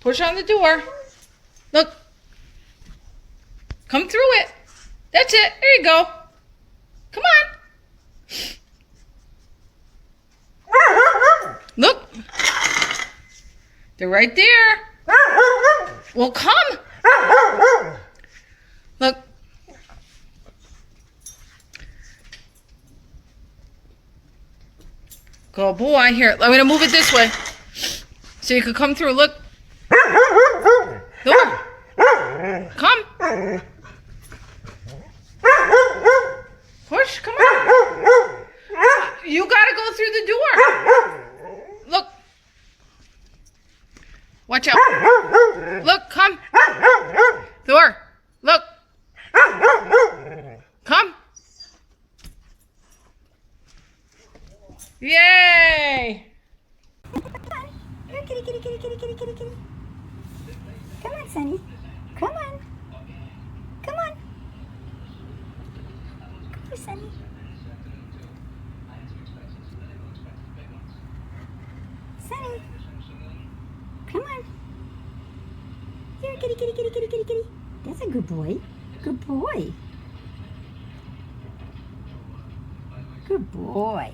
Push on the door. Look. Come through it. That's it. There you go. Come on. Look. They're right there. Well, come. Look. Good boy. Here, I'm going to move it this way so you can come through. Look. Look. Come. Push. Come on. You got to go through the door. Look. Watch out. Look. Come. Door. Look. Come. Yay! Here, kitty, kitty, kitty, kitty, kitty, kitty, kitty. Come on, Sonny. Come on. Come on. Come here, Sonny. Sonny. Come on. Here, kitty, kitty, kitty, kitty, kitty, kitty. That's a good boy. Good boy. Good boy.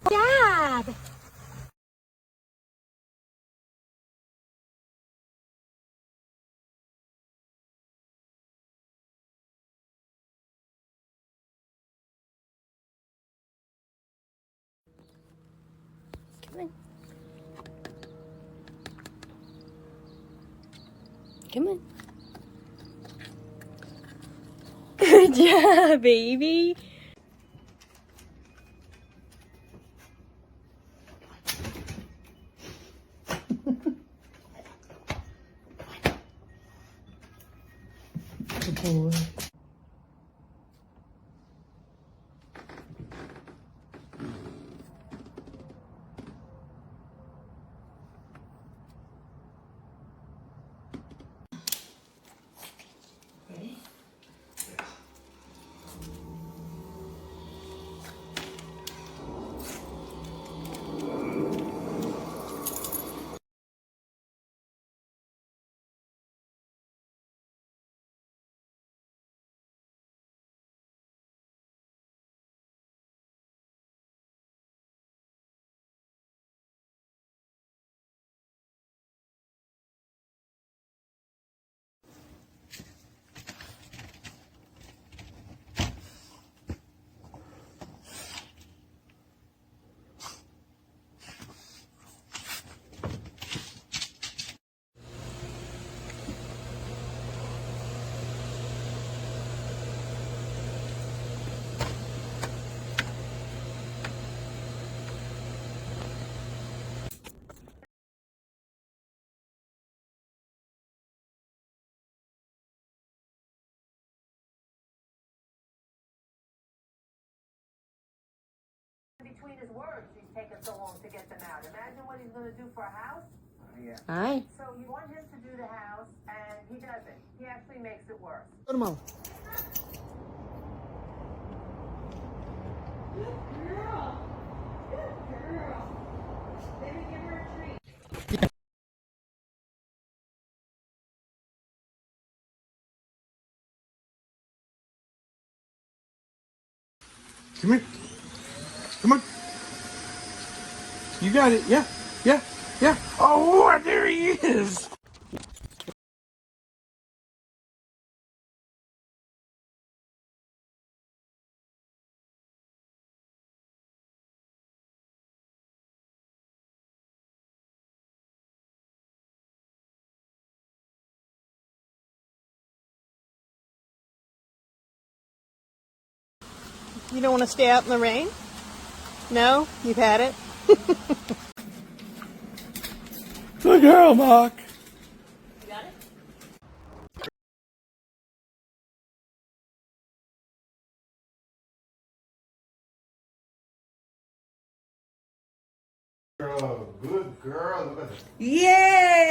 Dad! Come on. Come on. Good job, baby. Good boy. Ready? Between his words, he's taken so long to get them out. Imagine what he's going to do for a house. Yeah. Aye. So you want him to do the house, and he doesn't. He actually makes it worse. Go to mom. Good girl. Good girl. Maybe give her a treat. Come here. Come on. You got it. Yeah. Yeah. Yeah. Oh, there he is. You don't want to stay out in the rain? No? You've had it? Good girl, Mark. You got it? Good girl. Look at this. Yay!